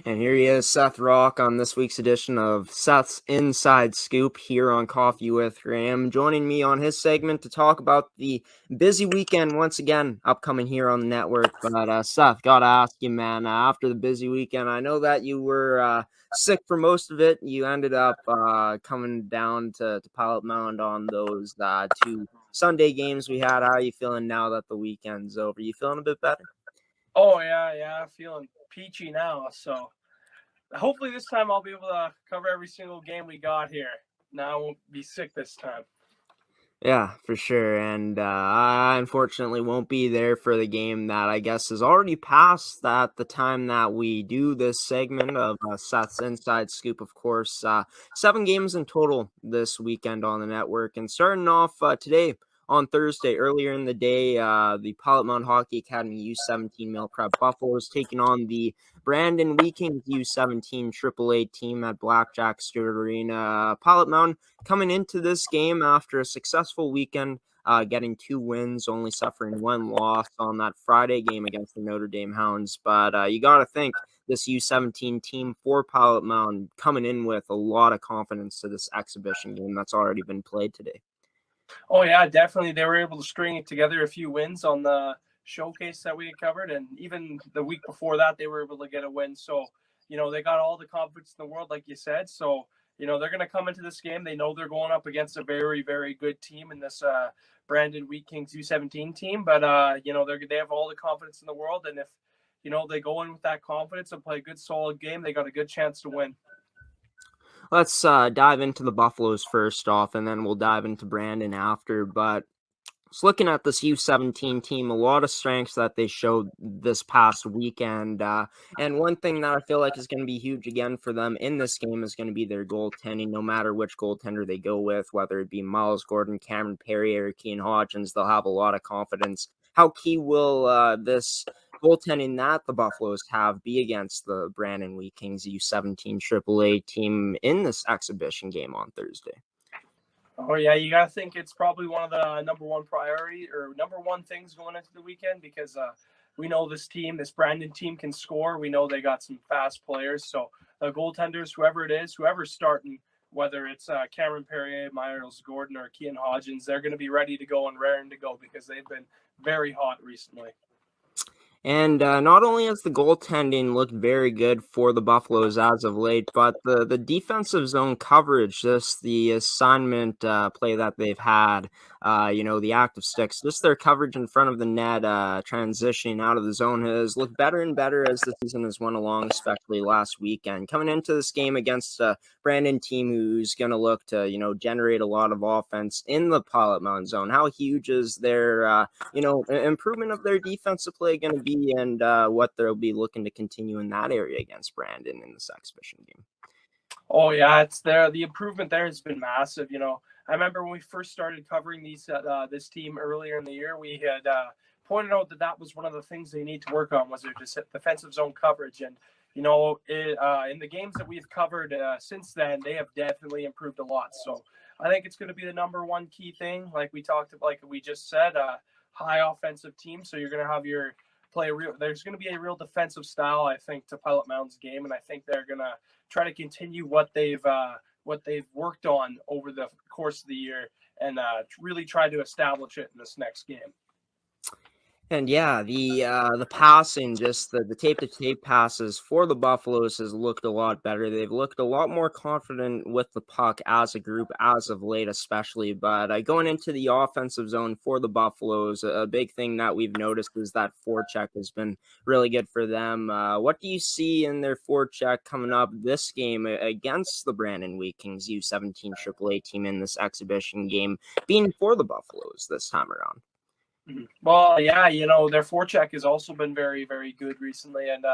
And here he is, Seth Rock, on this week's edition of Seth's Inside Scoop here on Coffee with Graham. Joining me on his segment to talk about the busy weekend once again upcoming here on the network. But Seth, gotta ask you, man, after the busy weekend, I know that you were sick for most of it. You ended up coming down to Pilot-Mound on those two Sunday games we had. How are you feeling now that the weekend's over? You feeling a bit better? Oh, yeah. Feeling peachy now. So hopefully this time I'll be able to cover every single game we got here. Now I won't be sick this time. Yeah, for sure. And I unfortunately won't be there for the game that I guess is already past at the time that we do this segment of Seth's Inside Scoop, of course. 7 games in total this weekend on the network. And starting off today on Thursday, earlier in the day, the Pilot-Mound Hockey Academy U17 Male Prep Buffaloes taking on the Brandon Wheat Kings U17 AAA team at Blackjack Stewart Arena. Pilot-Mound coming into this game after a successful weekend, getting 2 wins, only suffering 1 loss on that Friday game against the Notre Dame Hounds. But you got to think this U17 team for Pilot-Mound coming in with a lot of confidence to this exhibition game that's already been played today. Oh, yeah, definitely. They were able to string together a few wins on the showcase that we had covered. And even the week before that, they were able to get a win. So, they got all the confidence in the world, like you said. So, they're going to come into this game. They know they're going up against a very, very good team in this Brandon Wheat Kings U17 team. But, they have all the confidence in the world. And if, they go in with that confidence and play a good, solid game, they got a good chance to win. Let's dive into the Buffaloes first off, and then we'll dive into Brandon after. But just looking at this U17 team, a lot of strengths that they showed this past weekend. And one thing that I feel like is going to be huge again for them in this game is going to be their goaltending. No matter which goaltender they go with, whether it be Miles Gordon, Cameron Perrier, or Keane Hodgins, they'll have a lot of confidence. How key will this goaltending that the Buffaloes have be against the Brandon Wheat Kings U17 AAA team in this exhibition game on Thursday? Oh, yeah, you got to think it's probably one of the number one priority or number one things going into the weekend because we know this Brandon team can score. We know they got some fast players. So the goaltenders, whoever it is, whoever's starting, whether it's Cameron Perrier, Miles Gordon, or Keane Hodgins, they're going to be ready to go and raring to go because they've been very hot recently. And not only has the goaltending looked very good for the Buffaloes as of late, but the defensive zone coverage, just the assignment play that they've had, the active sticks, just their coverage in front of the net, transitioning out of the zone has looked better and better as the season has went along, especially last weekend. Coming into this game against a Brandon team who's going to look to, generate a lot of offense in the Pilot-Mound zone, how huge is their, improvement of their defensive play going to be, and what they'll be looking to continue in that area against Brandon in this exhibition game? Oh, yeah, it's there. The improvement there has been massive. I remember when we first started covering this team earlier in the year, we had pointed out that was one of the things they need to work on was their defensive zone coverage. And, in the games that we've covered since then, they have definitely improved a lot. So I think it's going to be the number one key thing. Like we just said, high offensive team. So you're going to have there's going to be a real defensive style, I think, to Pilot-Mound's game. And I think they're going to try to continue what they've worked on over the course of the year and really try to establish it in this next game. And yeah, the passing, just the tape-to-tape passes for the Buffaloes has looked a lot better. They've looked a lot more confident with the puck as a group, as of late especially. But going into the offensive zone for the Buffaloes, a big thing that we've noticed is that forecheck has been really good for them. What do you see in their forecheck coming up this game against the Brandon Wheat Kings U17 AAA team in this exhibition game being for the Buffaloes this time around? Well, yeah, their forecheck has also been very, very good recently, and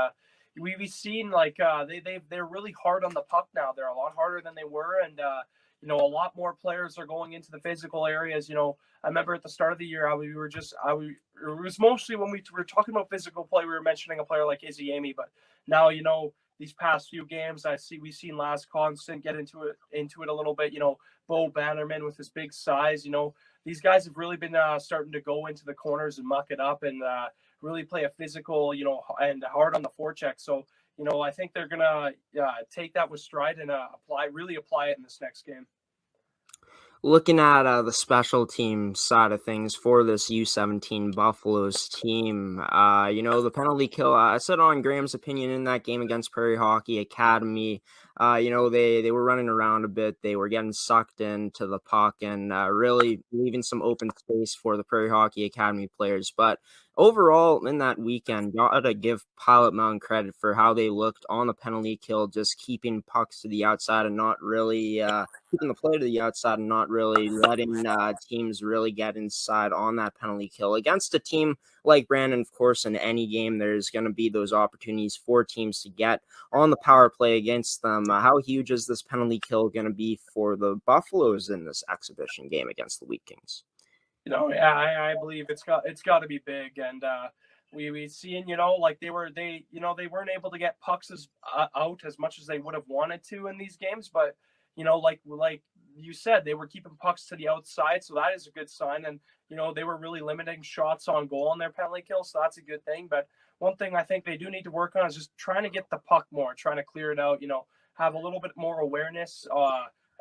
we've seen they're really hard on the puck now. They're a lot harder than they were, and a lot more players are going into the physical areas. I remember at the start of the year, it was mostly when we were talking about physical play, we were mentioning a player like Izzy Amy, but now these past few games, we've seen Last Constant get into it a little bit. Bo Bannerman with his big size. These guys have really been starting to go into the corners and muck it up and really play a physical, and hard on the forecheck. So I think they're gonna take that with stride and really apply it in this next game. Looking at the special team side of things for this U17 Buffaloes team, the penalty kill, I said on Graham's opinion in that game against Prairie Hockey Academy, they were running around a bit. They were getting sucked into the puck and really leaving some open space for the Prairie Hockey Academy players. But overall, in that weekend, gotta give Pilot-Mound credit for how they looked on the penalty kill, just keeping pucks to the outside and not really keeping the play to the outside and not really letting teams really get inside on that penalty kill. Against a team like Brandon, of course, in any game, there's going to be those opportunities for teams to get on the power play against them. How huge is this penalty kill going to be for the Buffaloes in this exhibition game against the Wheat Kings? I believe it's got to be big, and we seen like they weren't able to get pucks out as much as they would have wanted to in these games, but like you said, they were keeping pucks to the outside, so that is a good sign. And they were really limiting shots on goal on their penalty kill, so that's a good thing. But one thing I think they do need to work on is just trying to get the puck more, trying to clear it out. Have a little bit more awareness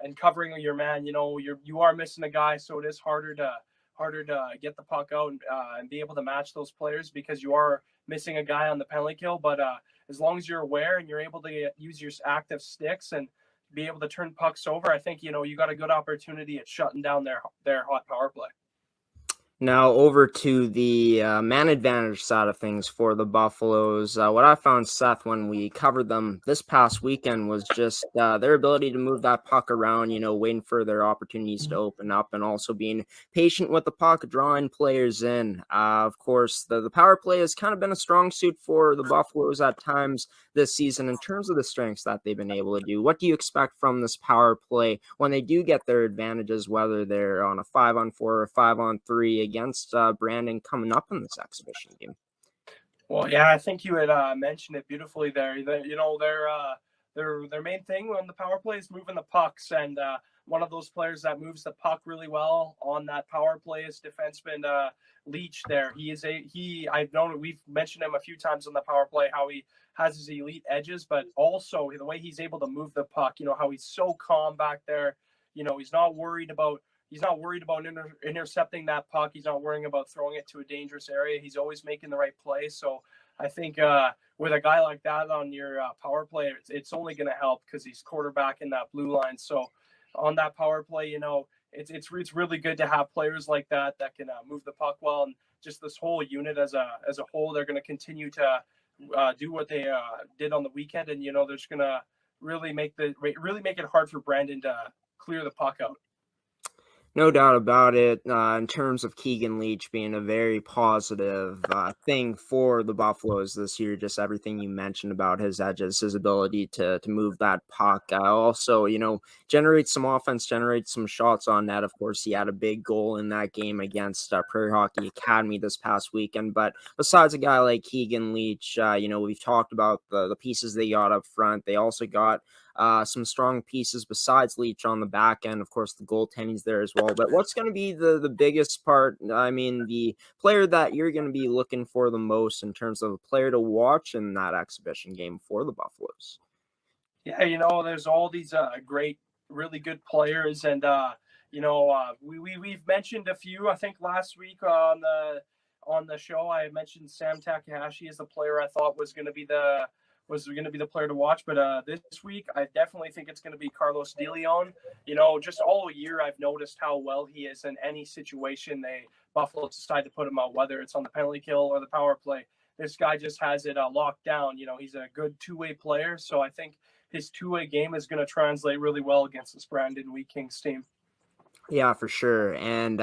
and covering your man. You are missing a guy, so it is harder to get the puck out and be able to match those players because you are missing a guy on the penalty kill. But as long as you're aware and you're able to use your active sticks and be able to turn pucks over, I think you got a good opportunity at shutting down their hot power play. Now over to the man advantage side of things for the Buffaloes. What I found, Seth, when we covered them this past weekend was just their ability to move that puck around, waiting for their opportunities to open up and also being patient with the puck, drawing players in. Of course, the power play has kind of been a strong suit for the Buffaloes at times this season in terms of the strengths that they've been able to do. What do you expect from this power play when they do get their advantages, whether they're on a 5-on-4 or 5-on-3 against Brandon coming up in this exhibition game? Well, yeah, I think you had mentioned it beautifully there. Their main thing on the power play is moving the pucks, and one of those players that moves the puck really well on that power play is defenseman Leach. There, I've known we've mentioned him a few times on the power play how he has his elite edges, but also the way he's able to move the puck. How he's so calm back there. He's not worried about intercepting that puck. He's not worrying about throwing it to a dangerous area. He's always making the right play. So I think with a guy like that on your power play, it's only going to help because he's quarterbacking that blue line. So on that power play, it's really good to have players like that can move the puck well. And just this whole unit as a whole, they're going to continue to do what they did on the weekend. And, they're just going to really make it hard for Brandon to clear the puck out. No doubt about it. In terms of Keegan Leach being a very positive thing for the Buffaloes this year, just everything you mentioned about his edges, his ability to move that puck. Also, generate some offense, generate some shots on net. Of course, he had a big goal in that game against Prairie Hockey Academy this past weekend. But besides a guy like Keegan Leach, we've talked about the pieces they got up front. They also got some strong pieces besides Leach on the back end. Of course, the goaltending's there as well. But what's going to be the biggest part? I mean, the player that you're going to be looking for the most in terms of a player to watch in that exhibition game for the Buffaloes? Yeah, there's all these great, really good players, and we've mentioned a few. I think last week on the show, I mentioned Sam Takahashi as the player I thought was going to be the player to watch. But this week, I definitely think it's going to be Carlos De Leon. Just all year, I've noticed how well he is in any situation Buffalo decide to put him out, whether it's on the penalty kill or the power play. This guy just has it locked down. He's a good two-way player, so I think his two-way game is going to translate really well against this Brandon Wheat Kings team. Yeah, for sure. And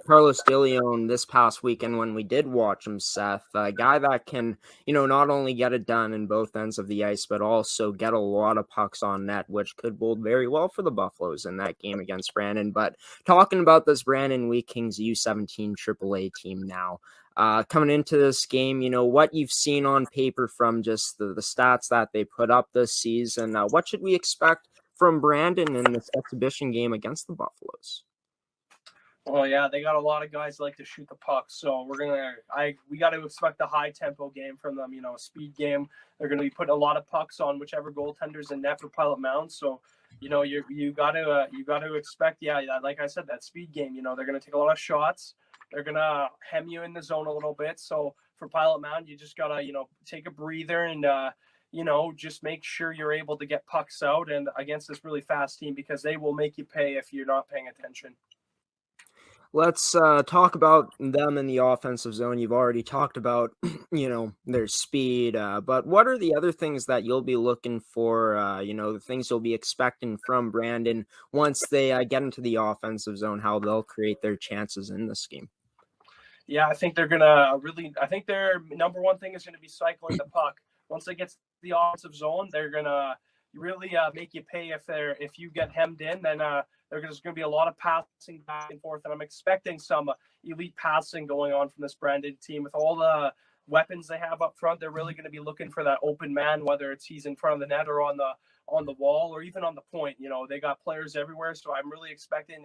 Carlos De Leon this past weekend when we did watch him, Seth, a guy that can, not only get it done in both ends of the ice, but also get a lot of pucks on net, which could bode very well for the Buffaloes in that game against Brandon. But talking about this Brandon Wheat Kings U17 AAA team now, coming into this game, what you've seen on paper from just the stats that they put up this season, what should we expect from Brandon in this exhibition game against the Buffaloes? Well, yeah, they got a lot of guys like to shoot the puck, so we got to expect a high tempo game from them. A speed game. They're going to be putting a lot of pucks on whichever goaltenders in net for Pilot-Mound. So, you got to expect, like I said, that speed game. They're going to take a lot of shots. They're going to hem you in the zone a little bit. So for Pilot-Mound, you just gotta take a breather and just make sure you're able to get pucks out and against this really fast team because they will make you pay if you're not paying attention. Let's talk about them in the offensive zone. You've already talked about, their speed, but what are the other things that you'll be looking for, the things you'll be expecting from Brandon once they get into the offensive zone, how they'll create their chances in this game? Yeah, I think their number one thing is going to be cycling the puck. Once they get to the offensive zone, they're going to really make you pay if you get hemmed in. Then there's going to be a lot of passing back and forth, and I'm expecting some elite passing going on from this Brandon team with all the weapons they have up front. They're really going to be looking for that open man, whether it's he's in front of the net or on the wall or even on the point. They got players everywhere, so I'm really expecting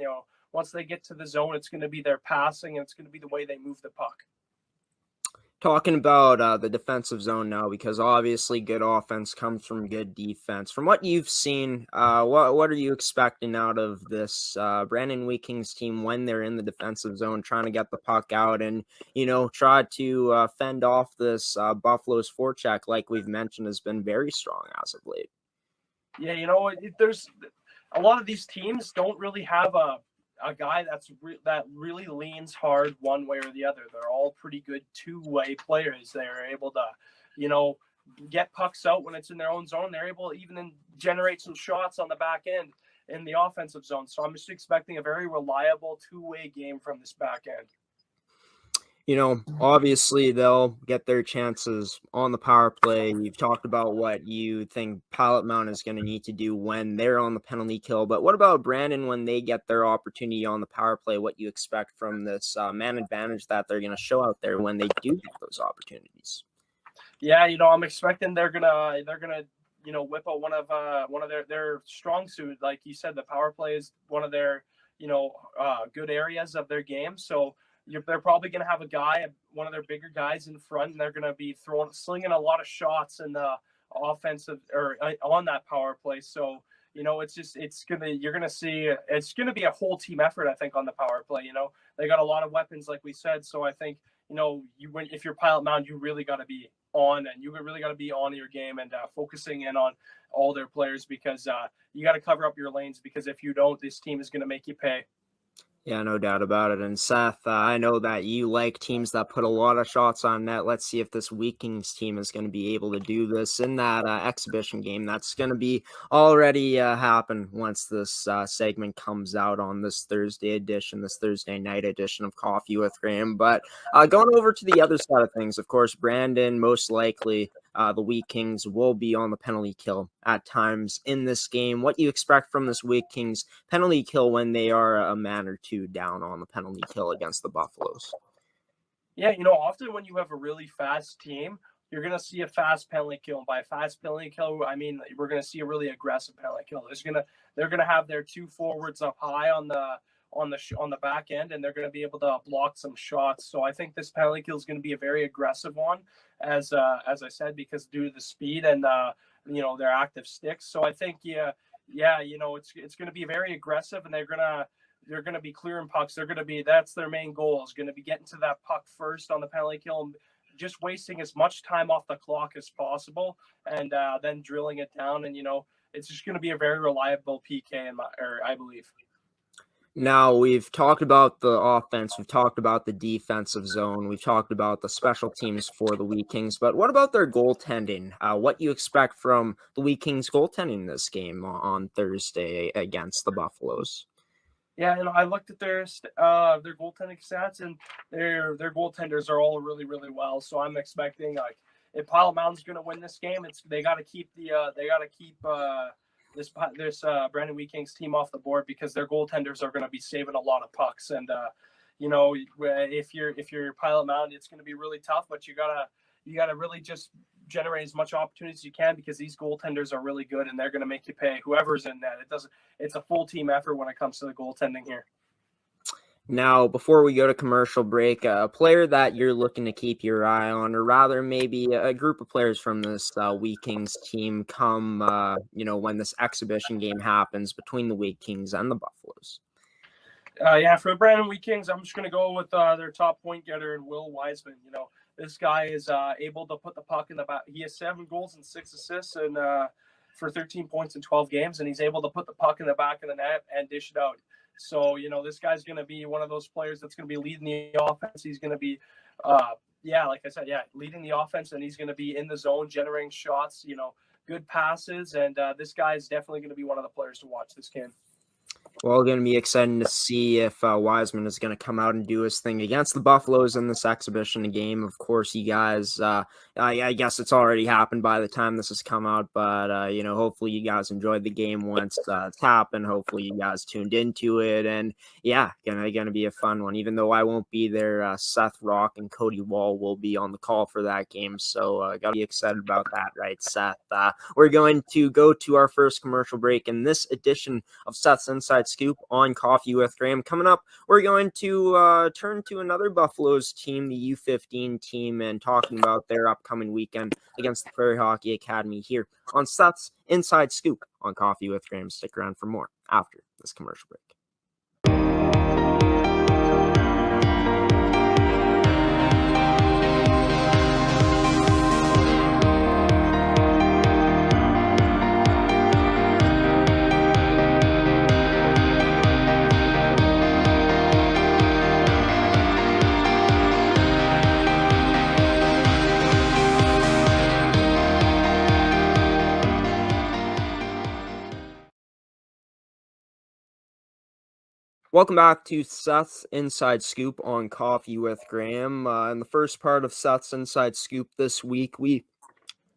once they get to the zone, it's going to be their passing and it's going to be the way they move the puck. Talking about the defensive zone now, because obviously good offense comes from good defense. From what you've seen, what are you expecting out of this Brandon Wheat Kings team when they're in the defensive zone, trying to get the puck out and try to fend off this Buffalo's forecheck, like we've mentioned, has been very strong as of late. Yeah, there's a lot of these teams don't really have a guy that really leans hard one way or the other. They're all pretty good two-way players. They're able to, get pucks out when it's in their own zone. They're able to even generate some shots on the back end in the offensive zone. So I'm just expecting a very reliable two-way game from this back end. Obviously they'll get their chances on the power play. You've talked about what you think Pilot-Mound is going to need to do when they're on the penalty kill. But what about Brandon when they get their opportunity on the power play? What you expect from this man advantage that they're going to show out there when they do get those opportunities? Yeah, I'm expecting they're gonna whip out one of their strong suit. Like you said, the power play is one of their good areas of their game. So they're probably going to have one of their bigger guys in front, and they're going to be slinging a lot of shots in the offensive or on that power play. So, you're going to see, it's going to be a whole team effort, I think, on the power play. They got a lot of weapons, like we said. So I think, if you're Pilot-Mound, you really got to be on, and you really got to be on your game and focusing in on all their players because you got to cover up your lanes because if you don't, this team is going to make you pay. Yeah, no doubt about it. And Seth, I know that you like teams that put a lot of shots on net. Let's see if this Wheat Kings team is going to be able to do this in that exhibition game. That's going to be already happen once this segment comes out on this Thursday night edition of Coffee with Graham. But going over to the other side of things, of course, Brandon, most likely the Wheat Kings will be on the penalty kill at times in this game. What you expect from this Wheat Kings penalty kill when they are a man or two down on the penalty kill against the Buffaloes? Yeah, often when you have a really fast team, you're going to see a fast penalty kill. And by fast penalty kill, I mean we're going to see a really aggressive penalty kill. They're going to have their two forwards up high on the back end, and they're going to be able to block some shots. So I think this penalty kill is going to be a very aggressive one, as I said, because due to the speed and their active sticks. So I think it's going to be very aggressive, and they're going to be clearing pucks. That's their main goal is going to be getting to that puck first on the penalty kill and just wasting as much time off the clock as possible, and then drilling it down. And it's just going to be a very reliable PK, I believe. Now, we've talked about the offense, we've talked about the defensive zone, we've talked about the special teams for the Wheat Kings, but what about their goaltending? What you expect from the Wheat Kings goaltending this game on Thursday against the Buffaloes? Yeah, I looked at their goaltending stats, and their goaltenders are all really, really well. So I'm expecting if Pilot-Mound's going to win this game, they got to keep this Brandon Wheat Kings team off the board because their goaltenders are going to be saving a lot of pucks. And if you're Pilot-Mound, it's going to be really tough, but you gotta really just generate as much opportunity as you can because these goaltenders are really good and they're going to make you pay whoever's in net. It's a full team effort when it comes to the goaltending here. Now, before we go to commercial break, a player that you're looking to keep your eye on, or rather maybe a group of players from this Wheat Kings team come, when this exhibition game happens between the Wheat Kings and the Buffaloes. Yeah, for the Brandon Wheat Kings, I'm just going to go with their top point getter, Will Wiseman. This guy is able to put the puck in the back. He has 7 goals and 6 assists and for 13 points in 12 games, and he's able to put the puck in the back of the net and dish it out. So, this guy's going to be one of those players that's going to be leading the offense. He's going to be, like I said, leading the offense, and he's going to be in the zone, generating shots, good passes. And this guy is definitely going to be one of the players to watch this game. Well, going to be exciting to see if Wiseman is going to come out and do his thing against the Buffaloes in this exhibition game. Of course, you guys, I guess it's already happened by the time this has come out, but, hopefully you guys enjoyed the game once it's happened. Hopefully you guys tuned into it, and yeah, gonna be a fun one. Even though I won't be there, Seth Rock and Cody Wall will be on the call for that game, so gotta be excited about that, right, Seth? We're going to go to our first commercial break in this edition of Seth's Inside Scoop on Coffee with Graham. Coming up, we're going to turn to another Buffaloes team, the U15 team, and talking about their upcoming weekend against the Prairie Hockey Academy here on Seth's Inside Scoop on Coffee with Graham. Stick around for more after this commercial break. Welcome back to Seth's Inside Scoop on Coffee with Graham. In the first part of Seth's Inside Scoop this week, we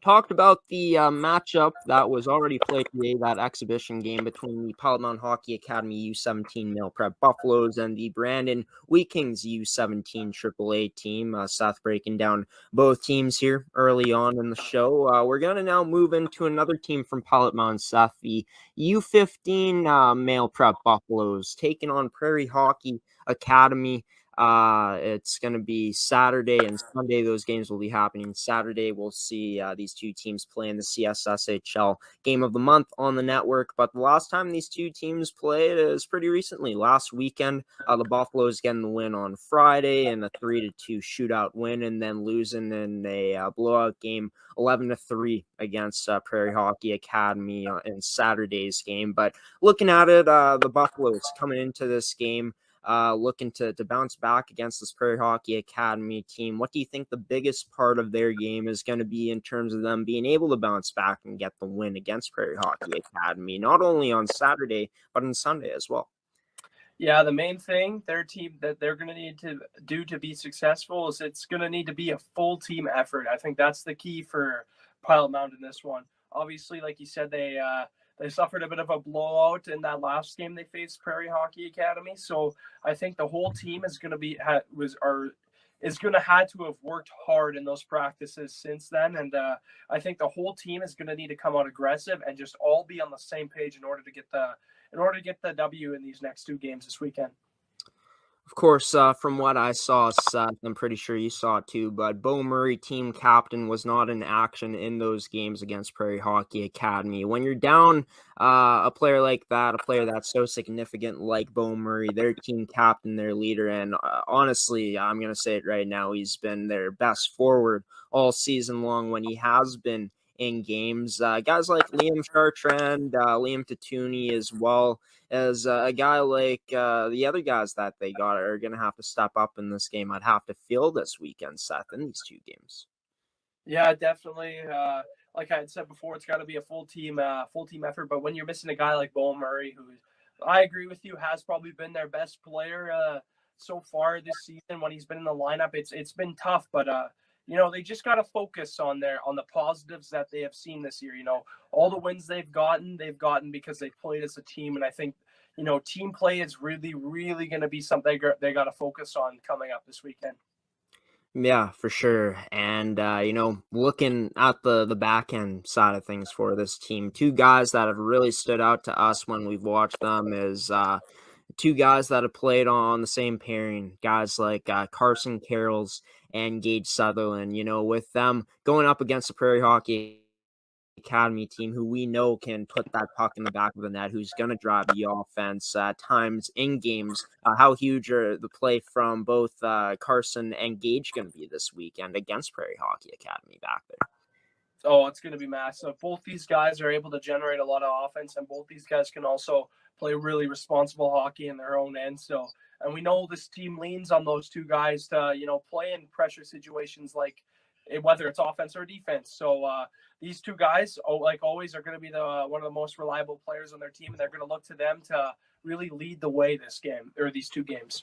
talked about the matchup that was already played today, that exhibition game between the Pilot-Mound Hockey-Academy U17 Male Prep Buffaloes and the Brandon Wheat Kings U17 AAA team. Seth breaking down both teams here early on in the show. We're going to now move into another team from Pilot-Mound, Seth, the U15 Male Prep Buffaloes, taking on Prairie Hockey Academy. It's going to be Saturday and Sunday. Those games will be happening. Saturday, we'll see these two teams play in the CSSHL Game of the Month on the network. But the last time these two teams played is pretty recently. Last weekend, the Buffaloes getting the win on Friday in a 3-2 shootout win, and then losing in a blowout game 11-3 against Prairie Hockey Academy in Saturday's game. But looking at it, the Buffaloes coming into this game, looking to bounce back against this Prairie Hockey Academy team. What do you think the biggest part of their game is going to be in terms of them being able to bounce back and get the win against Prairie Hockey Academy, not only on Saturday, but on Sunday as well? Yeah, the main thing their team that they're going to need to do to be successful is it's going to need to be a full team effort. I think that's the key for Pilot-Mound in this one. Obviously, like you said, they suffered a bit of a blowout in that last game they faced Prairie Hockey Academy. So I think the whole team is going to had to have worked hard in those practices since then. And I think the whole team is going to need to come out aggressive and just all be on the same page in order to get the W in these next 2 games this weekend. Of course, from what I saw, Seth, I'm pretty sure you saw it too, but Bo Murray, team captain, was not in action in those games against Prairie Hockey Academy. When you're down a player like that, a player that's so significant like Bo Murray, their team captain, their leader, and honestly, I'm going to say it right now, he's been their best forward all season long when he has been in games. Guys like Liam Chartrand, Liam Tatuni, as well as a guy like the other guys that they got are going to have to step up in this game. I'd have to feel this weekend, Seth, in these 2 games. Yeah, definitely. Like I had said before, it's got to be a full team effort. But when you're missing a guy like Bo Murray, who I agree with you has probably been their best player so far this season when he's been in the lineup, it's been tough. But they just got to focus on the positives that they have seen this year. All the wins they've gotten because they played as a team. And I think, team play is really, really going to be something they got to focus on coming up this weekend. Yeah, for sure. And, looking at the back end side of things for this team, 2 guys that have really stood out to us when we've watched them is two guys that have played on the same pairing, guys like Carson Carrolls and Gage Sutherland. With them going up against the Prairie Hockey Academy team, who we know can put that puck in the back of the net, who's going to drive the offense at times in games. How huge are the play from both Carson and Gage going to be this weekend against Prairie Hockey Academy back there? Oh, it's going to be massive. Both these guys are able to generate a lot of offense, and both these guys can also play really responsible hockey in their own end. So, and we know this team leans on those two guys to, play in pressure situations like whether it's offense or defense. So these two guys, like always, are going to be the one of the most reliable players on their team, and they're going to look to them to really lead the way this game or these two games.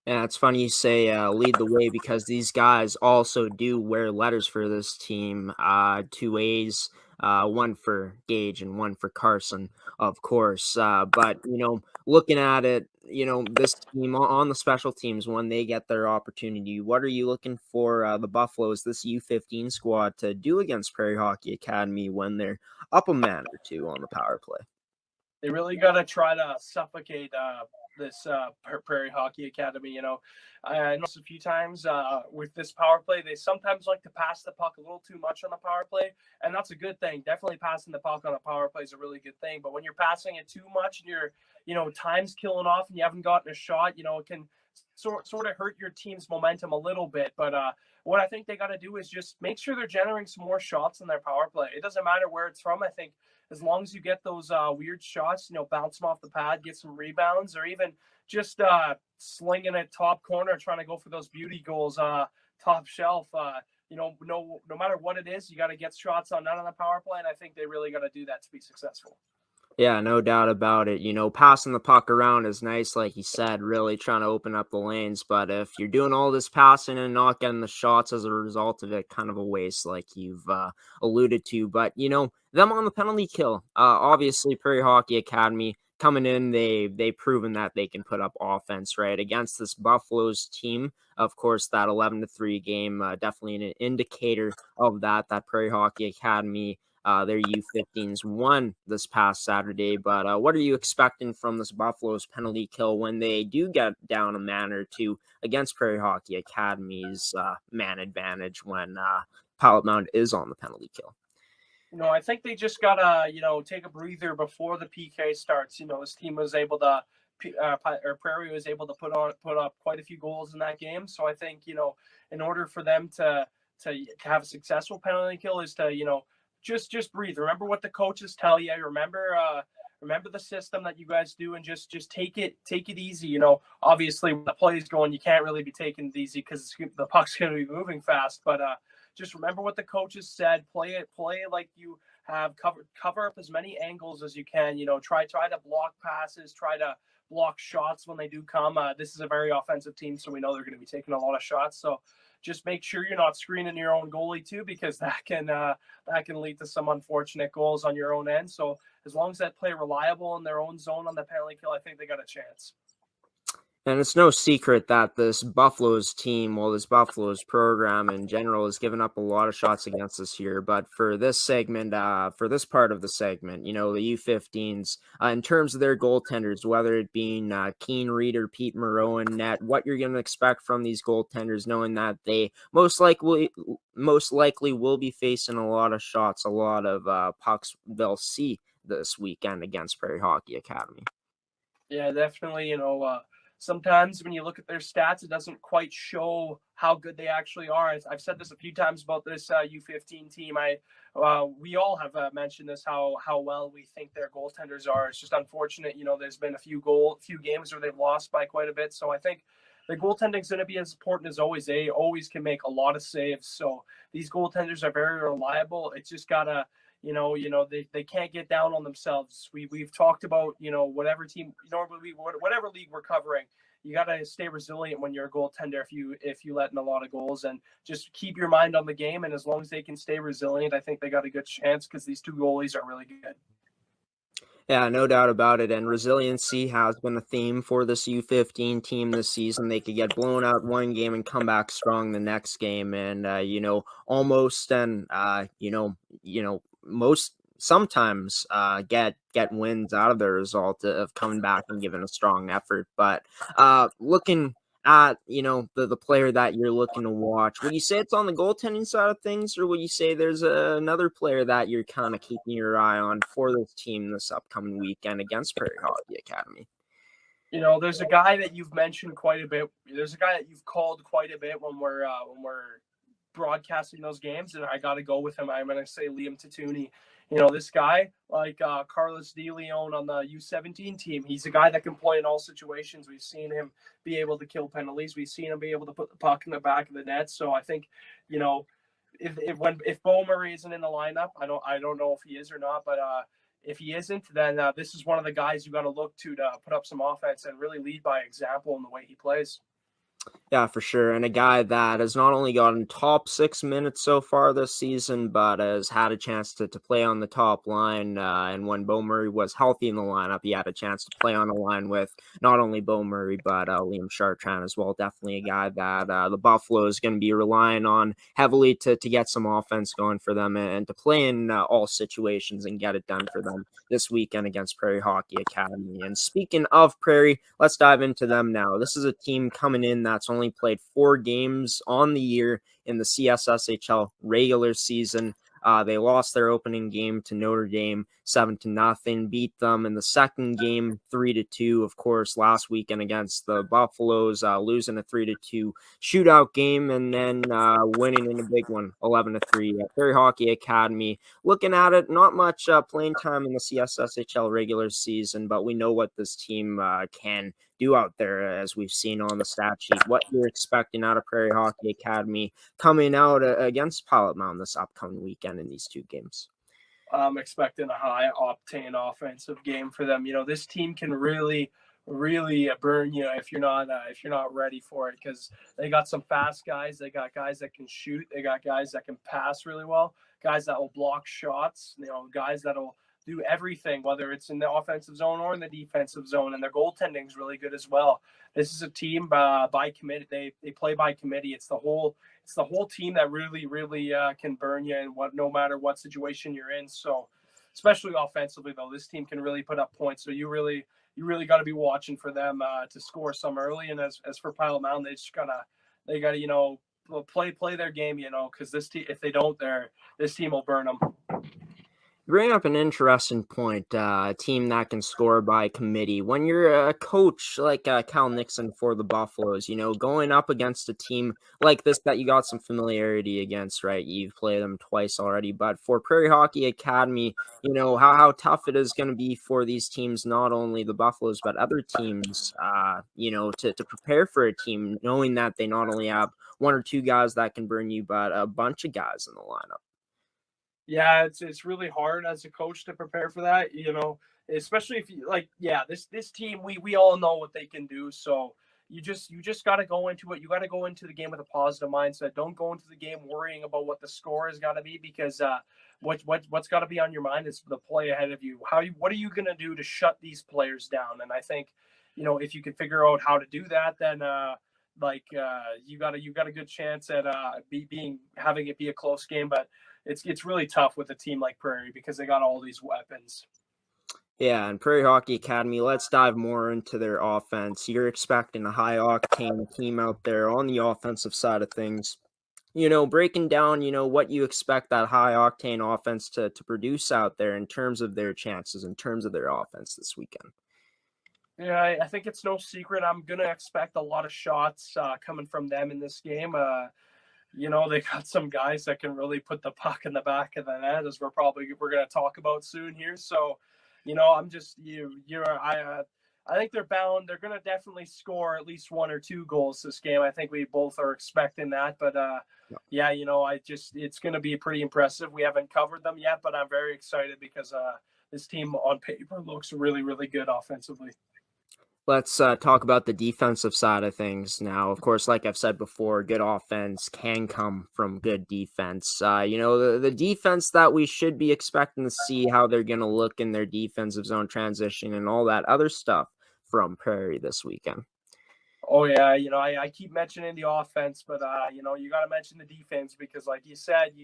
Yeah, it's funny you say lead the way, because these guys also do wear letters for this team. Two A's, one for Gage and one for Carson, of course. But, looking at it, this team on the special teams, when they get their opportunity, what are you looking for the Buffaloes, this U15 squad, to do against Prairie Hockey Academy when they're up a man or two on the power play? They really got to try to suffocate this Prairie Hockey Academy. I noticed a few times with this power play, they sometimes like to pass the puck a little too much on the power play, and that's a good thing. Definitely passing the puck on a power play is a really good thing. But when you're passing it too much and you're, time's killing off and you haven't gotten a shot, it can sort of hurt your team's momentum a little bit. But what I think they got to do is just make sure they're generating some more shots in their power play. It doesn't matter where it's from. I think as long as you get those weird shots, bounce them off the pad, get some rebounds, or even just slinging it top corner, trying to go for those beauty goals, top shelf. No matter what it is, you got to get shots on the power play, and I think they really got to do that to be successful. Yeah, no doubt about it. Passing the puck around is nice, like you said, really trying to open up the lanes. But if you're doing all this passing and not getting the shots as a result of it, kind of a waste, like you've alluded to. But, them on the penalty kill, obviously Prairie Hockey Academy coming in, they've proven that they can put up offense, right? Against this Buffaloes team, of course, that 11-3 game, definitely an indicator of that Prairie Hockey Academy, their U15s won this past Saturday. But what are you expecting from this Buffaloes penalty kill when they do get down a man or two against Prairie Hockey Academy's man advantage when Pilot-Mound is on the penalty kill? I think they just gotta, take a breather before the PK starts. This team was able to, Prairie was able to put up quite a few goals in that game. So I think, in order for them to have a successful penalty kill is to, just breathe. Remember what the coaches tell you. Remember the system that you guys do, and just take it easy. Obviously when the play is going, you can't really be taking it easy because the puck's going to be moving fast. But just remember what the coaches said. Play it like you have cover up as many angles as you can. Try to block passes. Try to block shots when they do come. This is a very offensive team, so we know they're going to be taking a lot of shots. So just make sure you're not screening your own goalie too, because that can lead to some unfortunate goals on your own end. So as long as that play reliable in their own zone on the penalty kill, I think they got a chance. And it's no secret that this Buffaloes team, this Buffaloes program in general, has given up a lot of shots against us here. But for this segment, for this part of the segment, the U15s, in terms of their goaltenders, whether it being Keen Reed or Pete Moreau in net, what you're going to expect from these goaltenders, knowing that they most likely will be facing a lot of shots, a lot of pucks they'll see this weekend against Prairie Hockey Academy. Yeah, definitely. Sometimes when you look at their stats, it doesn't quite show how good they actually are. I've said this a few times about this U15 team. We all have mentioned this, how well we think their goaltenders are. It's just unfortunate, there's been a few games where they've lost by quite a bit. So I think the goaltending is going to be as important as always. They always can make a lot of saves. So these goaltenders are very reliable. It's just gotta, they can't get down on themselves. We've talked about, whatever team, normally whatever league we're covering, you got to stay resilient when you're a goaltender if you let in a lot of goals, and just keep your mind on the game. And as long as they can stay resilient, I think they got a good chance, because these two goalies are really good. Yeah, no doubt about it. And resiliency has been a theme for this U15 team this season. They could get blown out one game and come back strong the next game. And, almost, and, most sometimes get wins out of the result of coming back and giving a strong effort. But looking at the player that you're looking to watch, would you say it's on the goaltending side of things, or would you say there's another player that you're kind of keeping your eye on for this team this upcoming weekend against Prairie Hockey Academy? There's a guy that you've mentioned quite a bit. There's a guy that you've called quite a bit when we're broadcasting those games, and I got to go with him. I'm going to say Liam Tatuni. This guy, like Carlos De Leon on the U17 team, he's a guy that can play in all situations. We've seen him be able to kill penalties. We've seen him be able to put the puck in the back of the net. So I think, if Bo Murray isn't in the lineup, I don't know if he is or not, but if he isn't, then this is one of the guys you got to look to put up some offense and really lead by example in the way he plays. Yeah, for sure. And a guy that has not only gotten top 6 minutes so far this season, but has had a chance to play on the top line. And when Bo Murray was healthy in the lineup, he had a chance to play on a line with not only Bo Murray, but Liam Chartrand as well. Definitely a guy that the Buffalo is going to be relying on heavily to get some offense going for them and to play in all situations and get it done for them this weekend against Prairie Hockey Academy. And speaking of Prairie, let's dive into them now. This is a team coming in that's only played 4 games on the year in the CSSHL regular season. They lost their opening game to Notre Dame 7-0, beat them in the second game 3-2. Of course, last weekend against the Buffaloes, losing a 3-2 shootout game, and then winning in a big one 11-3 at Prairie Hockey Academy. Looking at it, not much playing time in the CSSHL regular season, but we know what this team can do out there, as we've seen on the stat sheet. What you're expecting out of Prairie Hockey Academy coming out against Pilot-Mound this upcoming weekend in these 2 games? I'm expecting a high octane offensive game for them. This team can really, really burn you if you're not ready for it, because they got some fast guys. They got guys that can shoot. They got guys that can pass really well. Guys that will block shots. Guys that'll do everything, whether it's in the offensive zone or in the defensive zone. And their goaltending is really good as well. This is a team by committee. They play by committee. It's the whole team that really, really can burn you in no matter what situation you're in. So, especially offensively, though, this team can really put up points. So you really got to be watching for them to score some early. And as for Pilot-Mound, they gotta play their game, because if they don't, this team will burn them. You bring up an interesting point, a team that can score by committee. When you're a coach like Cal Nixon for the Buffaloes, going up against a team like this that you got some familiarity against, right? You've played them twice already. But for Prairie Hockey Academy, how tough it is going to be for these teams, not only the Buffaloes, but other teams, to prepare for a team, knowing that they not only have 1 or 2 guys that can burn you, but a bunch of guys in the lineup. Yeah, it's really hard as a coach to prepare for that, especially if you this team, we all know what they can do. So you just got to go into it. You got to go into the game with a positive mindset. Don't go into the game worrying about what the score is got to be, because what's got to be on your mind is the play ahead of you. What are you going to do to shut these players down? And I think, if you can figure out how to do that, then you got a good chance at having it be a close game. But it's really tough with a team like Prairie, because they got all these weapons. Yeah, and Prairie Hockey Academy, let's dive more into their offense. You're expecting a high octane team out there on the offensive side of things. Breaking down, what you expect that high octane offense to produce out there in terms of their chances, in terms of their offense this weekend. Yeah, I think it's no secret. I'm going to expect a lot of shots coming from them in this game. They got some guys that can really put the puck in the back of the net, as we're going to talk about soon here. So, I'm just I think they're bound. They're going to definitely score at least 1 or 2 goals this game. I think we both are expecting that. But it's going to be pretty impressive. We haven't covered them yet, but I'm very excited because this team on paper looks really, really good offensively. Let's talk about the defensive side of things now. Of course, like I've said before, good offense can come from good defense. The defense that we should be expecting to see how they're going to look in their defensive zone transition and all that other stuff from Prairie this weekend. Oh, yeah. I keep mentioning the offense, but, you got to mention the defense, because like you said,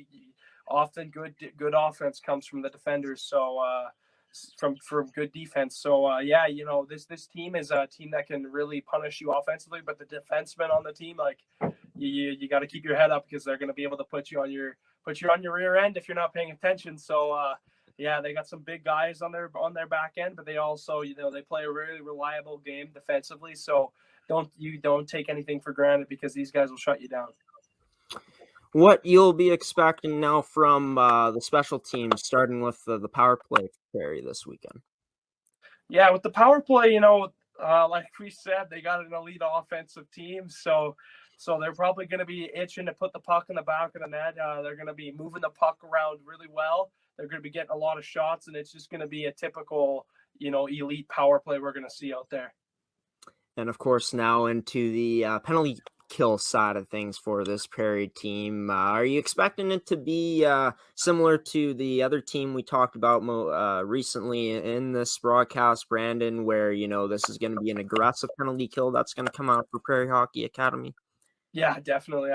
often good offense comes from the defenders. So from good defense. So yeah, this team is a team that can really punish you offensively, but the defensemen on the team, like you got to keep your head up because they're going to be able to put you on your rear end if you're not paying attention. So yeah, they got some big guys on their back end, but they also they play a really reliable game defensively. So don't take anything for granted because these guys will shut you down. What you'll be expecting now from the special teams, starting with the power play for Prairie this weekend? Yeah, with the power play, like we said, they got an elite offensive team, so they're probably going to be itching to put the puck in the back of the net. They're going to be moving the puck around really well. They're going to be getting a lot of shots, and it's just going to be a typical, elite power play we're going to see out there. And of course, now into the penalty kill side of things for this Prairie team. Are you expecting it to be similar to the other team we talked about recently in this broadcast, Brandon, where, this is going to be an aggressive penalty kill that's going to come out for Prairie Hockey Academy? Yeah, definitely.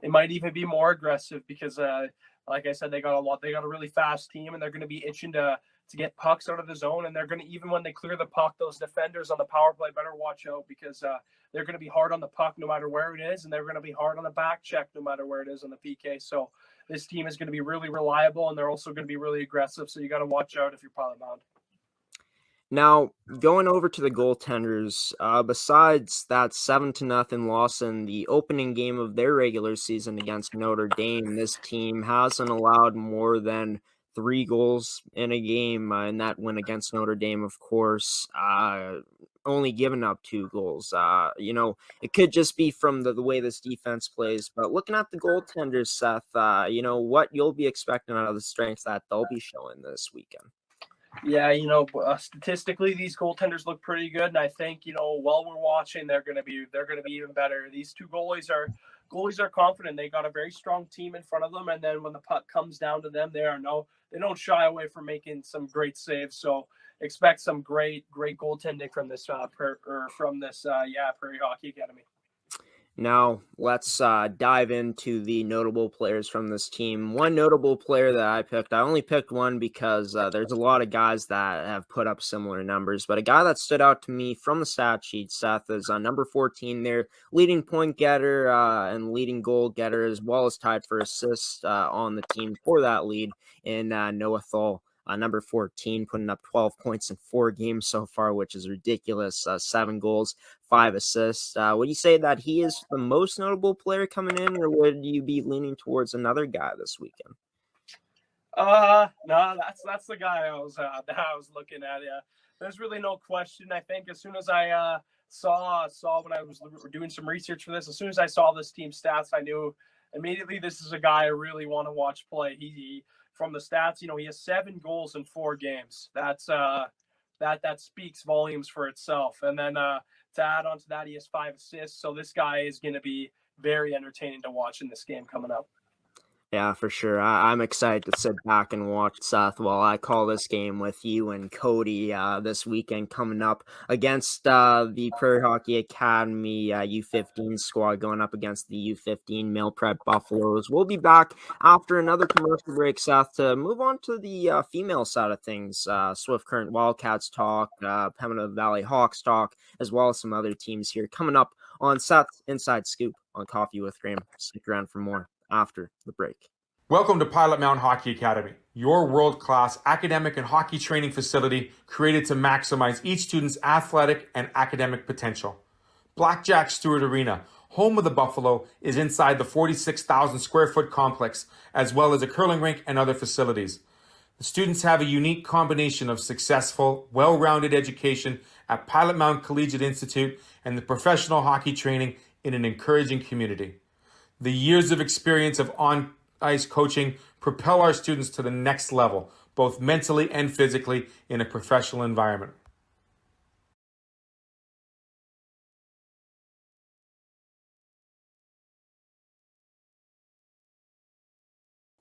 It might even be more aggressive because, like I said, they got a really fast team, and they're going to be itching to get pucks out of the zone. And they're going to, even when they clear the puck, those defenders on the power play better watch out because they're going to be hard on the puck no matter where it is, and they're going to be hard on the back check no matter where it is on the PK. So this team is going to be really reliable, and they're also going to be really aggressive. So you got to watch out if you're Pilot-Mound. Now, going over to the goaltenders, besides that 7-0 loss in the opening game of their regular season against Notre Dame, this team hasn't allowed more than 3 goals in a game, in that win against Notre Dame, of course, only given up 2 goals. It could just be from the way this defense plays, but looking at the goaltenders, Seth, what you'll be expecting out of the strengths that they'll be showing this weekend. Yeah, statistically, these goaltenders look pretty good, and I think while we're watching, they're going to be even better. These two goalies are confident. They got a very strong team in front of them, and then when the puck comes down to them, they don't shy away from making some great saves. So expect some great goaltending from this Prairie Hockey Academy. Now, let's dive into the notable players from this team. One notable player that I only picked one because there's a lot of guys that have put up similar numbers, but a guy that stood out to me from the stat sheet, Seth, is number 14 there, leading point getter and leading goal getter, as well as tied for assists on the team for that lead in Noah Thal. Number 14, putting up 12 points in 4 games so far, which is ridiculous. 7 goals, 5 assists. Would you say that he is the most notable player coming in, or would you be leaning towards another guy this weekend? No, that's the guy I was looking at. Yeah, there's really no question. I think as soon as I saw when I was doing some research for this, as soon as I saw this team stats, I knew immediately this is a guy I really want to watch play. He from the stats, he has 7 goals in 4 games. That's that speaks volumes for itself. And then to add on to that, he has 5 assists. So this guy is going to be very entertaining to watch in this game coming up. Yeah, for sure. I'm excited to sit back and watch, Seth, while I call this game with you and Cody this weekend coming up against the Prairie Hockey Academy U15 squad going up against the U15 Male Prep Buffaloes. We'll be back after another commercial break, Seth, to move on to the female side of things. Swift Current Wildcats talk, Pembina Valley Hawks talk, as well as some other teams here coming up on Seth's Inside Scoop on Coffee with Graham. Stick around for more after the break. Welcome to Pilot-Mound Hockey Academy, your world-class academic and hockey training facility created to maximize each student's athletic and academic potential. Blackjack Stewart Arena, home of the Buffalo, is inside the 46,000 square foot complex, as well as a curling rink and other facilities. The students have a unique combination of successful, well-rounded education at Pilot-Mound Collegiate Institute and the professional hockey training in an encouraging community. The years of experience of on-ice coaching propel our students to the next level, both mentally and physically, in a professional environment.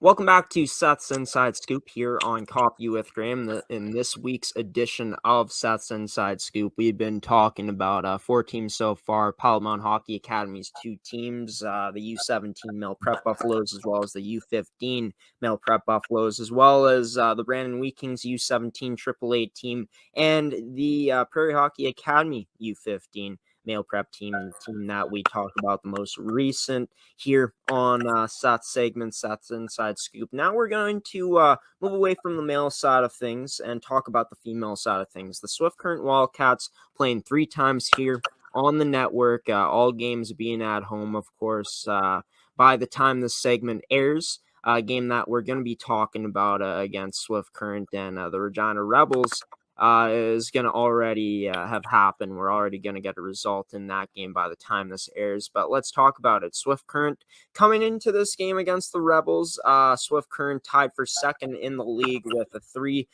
Welcome back to Seth's Inside Scoop here on Coffee with Graham. In this week's edition of Seth's Inside Scoop, we've been talking about 4 teams so far: Pilot-Mound Hockey-Academy's 2 teams, the U17 Male Prep Buffaloes, as well as the U15 Male Prep Buffaloes, as well as the Brandon Wheat Kings U17 AAA team, and the Prairie Hockey Academy U15 Male Prep team, the team that we talk about the most recent here on Seth's segment, Seth's Inside Scoop. Now we're going to move away from the male side of things and talk about the female side of things. The Swift Current Wildcats playing 3 times here on the network, all games being at home, of course. By the time this segment airs, a game that we're going to be talking about against Swift Current and the Regina Rebels is going to already have happened. We're already going to get a result in that game by the time this airs. But let's talk about it. Swift Current coming into this game against the Rebels. Swift Current tied for second in the league with a 3-2-2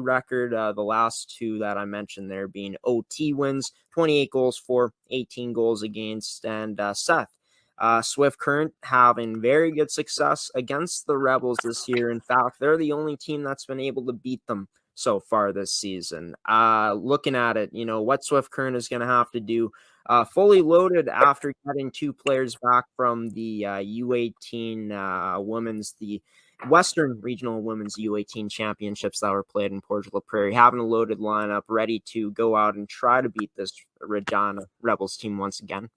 record. The last 2 that I mentioned there being OT wins, 28 goals for, 18 goals against. And Seth, Swift Current having very good success against the Rebels this year. In fact, they're the only team that's been able to beat them so far this season. Looking at it, what Swift Current is going to have to do, fully loaded after getting 2 players back from the U18 women's, the Western Regional Women's U18 Championships that were played in Portugal Prairie, having a loaded lineup ready to go out and try to beat this Regina Rebels team once again.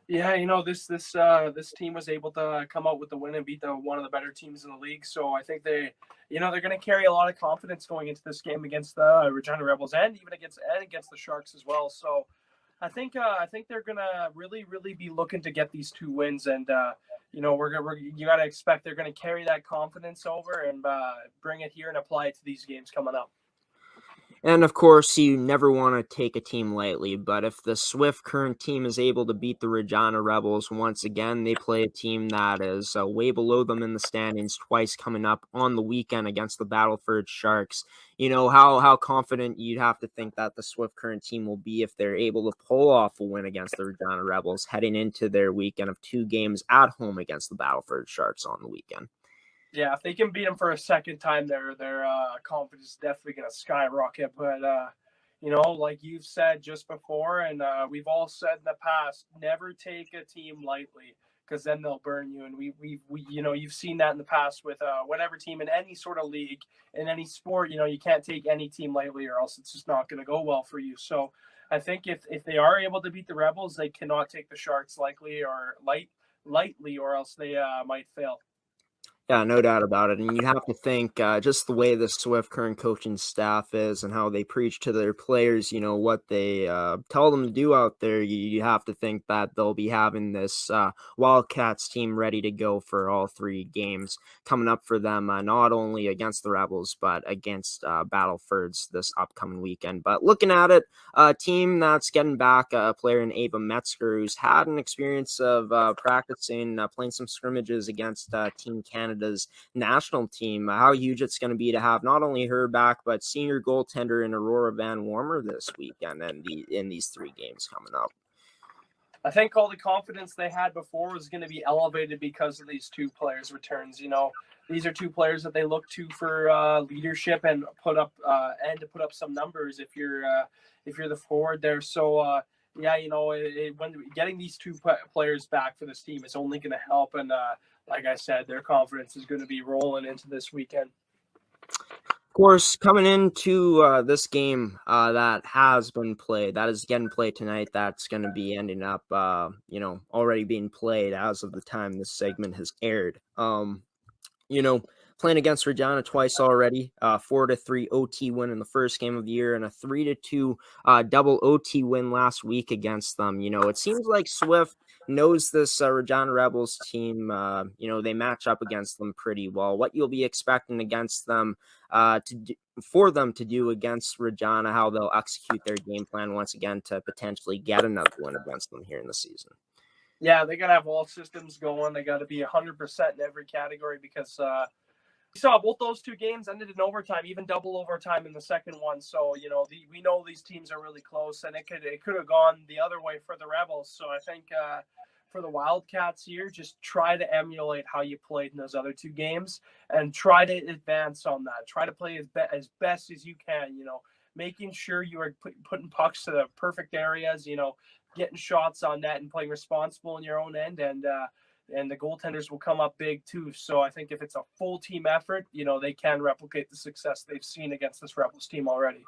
Yeah, this team was able to come out with the win and beat one of the better teams in the league. So I think they're going to carry a lot of confidence going into this game against the Regina Rebels and even against the Sharks as well. So I think they're going to really be looking to get these 2 wins, and you got to expect they're going to carry that confidence over and bring it here and apply it to these games coming up. And of course, you never want to take a team lightly, but if the Swift Current team is able to beat the Regina Rebels once again, they play a team that is way below them in the standings twice coming up on the weekend against the Battlefords Sharks. How confident you'd have to think that the Swift Current team will be if they're able to pull off a win against the Regina Rebels heading into their weekend of 2 games at home against the Battlefords Sharks on the weekend. Yeah, if they can beat them for a second time, their confidence is definitely going to skyrocket. But like you've said just before, and we've all said in the past, never take a team lightly, because then they'll burn you. And we you've seen that in the past with whatever team in any sort of league, in any sport. You can't take any team lightly, or else it's just not going to go well for you. So I think if they are able to beat the Rebels, they cannot take the Sharks lightly, or else they might fail. Yeah, no doubt about it. And you have to think just the way the Swift Current coaching staff is and how they preach to their players, what they tell them to do out there. You have to think that they'll be having this Wildcats team ready to go for all 3 games coming up for them, not only against the Rebels, but against Battlefords this upcoming weekend. But looking at it, a team that's getting back a player in Ava Metzger, who's had an experience of practicing, playing some scrimmages against Team Canada's national team. How huge it's going to be to have not only her back, but senior goaltender in Aurora Van Warmer this weekend and in these 3 games coming up. I think all the confidence they had before was going to be elevated because of these 2 players' returns. These are 2 players that they look to for leadership and to put up some numbers if you're the forward there. So when getting these 2 players back for this team is only going to help. And like I said, their confidence is going to be rolling into this weekend. Of course, coming into this game that has been played, that is getting played tonight, that's going to be ending up, already being played as of the time this segment has aired. Playing against Regina twice already, 4-3 OT win in the first game of the year and a 3-2 double OT win last week against them. It seems like Swift knows this Regina Rebels team. They match up against them pretty well. What you'll be expecting against them for them to do against Regina, how they'll execute their game plan once again to potentially get another win against them here in the season. Yeah, they got to have all systems going. They got to be 100% in every category because we saw both those 2 games ended in overtime, even double overtime in the second one. So, we know these teams are really close, and it could have gone the other way for the Rebels. So I think for the Wildcats here, just try to emulate how you played in those other two games and try to advance on that. Try to play as best as you can, making sure you are putting pucks to the perfect areas, getting shots on net and playing responsible in your own end. And the goaltenders will come up big too. So I think if it's a full team effort, they can replicate the success they've seen against this Rebels team already.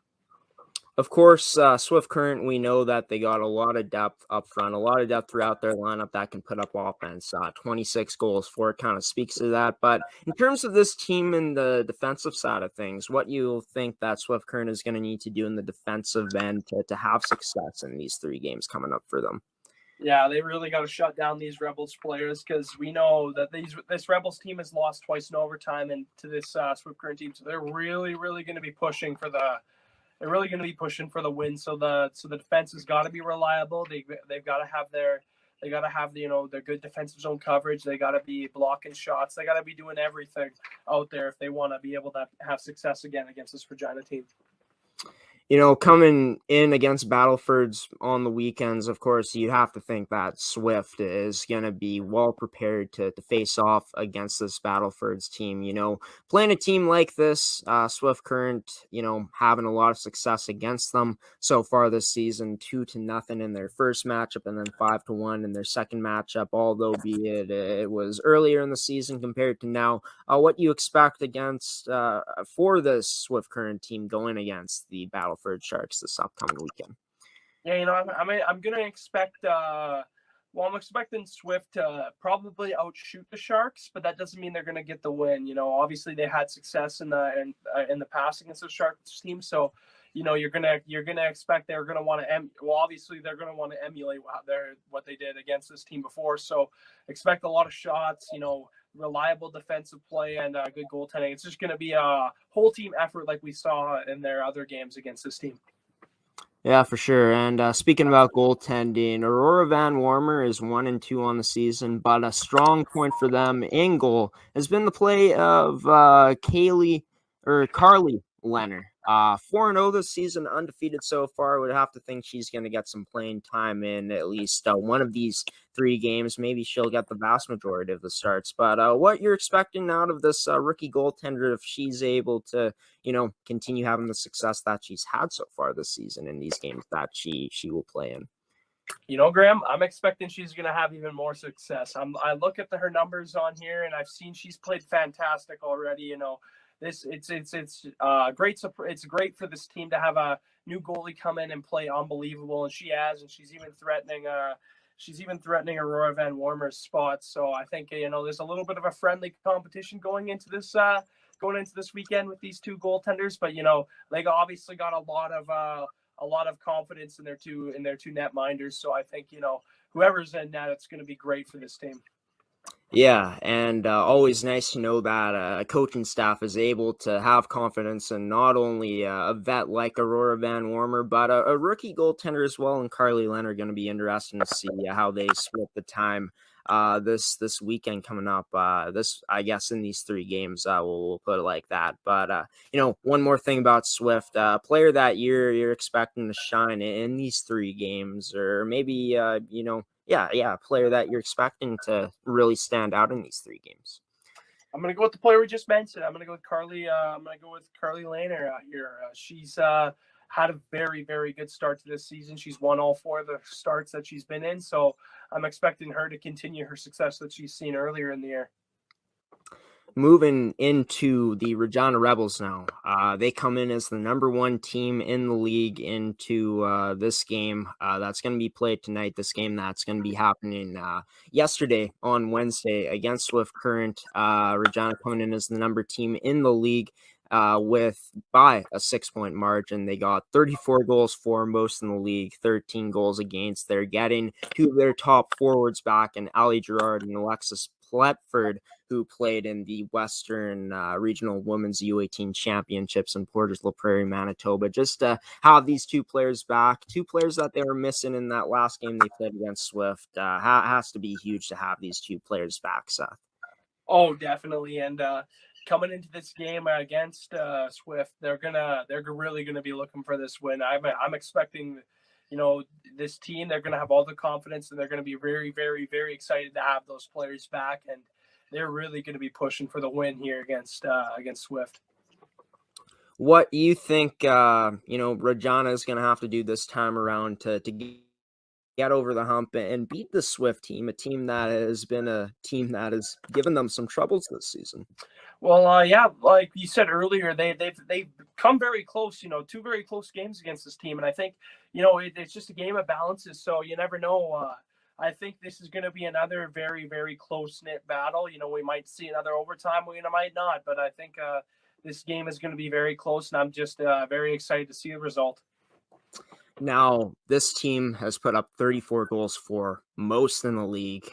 Of course, Swift Current, we know that they got a lot of depth up front, a lot of depth throughout their lineup that can put up offense. 26 goals for it kind of speaks to that. But in terms of this team and the defensive side of things, what you think that Swift Current is going to need to do in the defensive end to have success in these 3 games coming up for them? Yeah, they really got to shut down these Rebels players because we know that this Rebels team has lost twice in overtime and to this Swift Current team. So they're really, really going to be pushing for the win. So the defense has got to be reliable. They've got to have their good defensive zone coverage. They got to be blocking shots. They got to be doing everything out there if they want to be able to have success again against this Regina team. Coming in against Battlefords on the weekends, of course, you have to think that Swift is going to be well prepared to face off against this Battlefords team. Playing a team like this, Swift Current, having a lot of success against them so far this season, 2-0 in their first matchup and then 5-1 in their second matchup, although be it was earlier in the season compared to now. What you expect against for this Swift Current team going against the Battlefords Sharks this upcoming weekend? Yeah, I'm gonna expect. I'm expecting Swift to probably outshoot the Sharks, but that doesn't mean they're gonna get the win. Obviously they had success in the past against the Sharks team, so you're gonna expect they're gonna want to obviously they're gonna want to emulate what they did against this team before. So expect a lot of shots. Reliable defensive play and good goaltending. It's just going to be a whole team effort like we saw in their other games against this team. Yeah, for sure. And speaking about goaltending, Aurora Van Warmer is 1-2 on the season, but a strong point for them in goal has been the play of Carly Leonard. 4-0 this season, undefeated so far. Would have to think she's going to get some playing time in at least one of these 3 games. Maybe she'll get the vast majority of the starts. But what you're expecting out of this rookie goaltender if she's able to, continue having the success that she's had so far this season in these games that she will play in? Graham, I'm expecting she's going to have even more success. I look at her numbers on here, and I've seen she's played fantastic already. It's great. It's great for this team to have a new goalie come in and play unbelievable, and she has, and she's even threatening Aurora Van Warmer's spot. So I think there's a little bit of a friendly competition going into this weekend with these 2 goaltenders, but they obviously got a lot of confidence in their two netminders. So I think whoever's in net, it's going to be great for this team. Yeah, and always nice to know that a coaching staff is able to have confidence in not only a vet like Aurora Van Warmer, but a rookie goaltender as well. And Carly Leonard going to be interesting to see how they split the time this weekend coming up. I guess in these 3 games, we'll put it like that. But one more thing about Swift, player that you're expecting to shine in these 3 games, or maybe a player that you're expecting to really stand out in these 3 games. I'm going to go with the player we just mentioned. I'm going to go with Carly. Carly Leonard here. She's had a very, very good start to this season. She's won all 4 of the starts that she's been in. So I'm expecting her to continue her success that she's seen earlier in the year. Moving into the Regina Rebels now. They come in as the number 1 team in the league into this game that's going to be played tonight. This game that's going to be happening yesterday on Wednesday against Swift Current. Regina coming in as the number team in the league by a 6-point margin. They got 34 goals for, most in the league, 13 goals against. They're getting 2 of their top forwards back in Ali Gerard and Alexis Pletford, who played in the Western Regional Women's U18 Championships in Portage La Prairie, Manitoba. Just to have these 2 players back, 2 players that they were missing in that last game they played against Swift, has to be huge to have these 2 players back, Seth. Oh, definitely. And coming into this game against Swift, they're really gonna be looking for this win. I'm expecting this team, they're going to have all the confidence, and they're going to be very, very, very excited to have those players back, and they're really going to be pushing for the win here against Swift. What do you think, Regina is going to have to do this time around to get over the hump and beat the Swift team, a team that has given them some troubles this season? Well, yeah, like you said earlier, they've come very close. 2 very close games against this team, and I think it's just a game of balances. So you never know. I think this is going to be another very, very close knit battle. We might see another overtime, we might not, but I think this game is going to be very close, and I'm just very excited to see the result. Now, this team has put up 34 goals for, most in the league.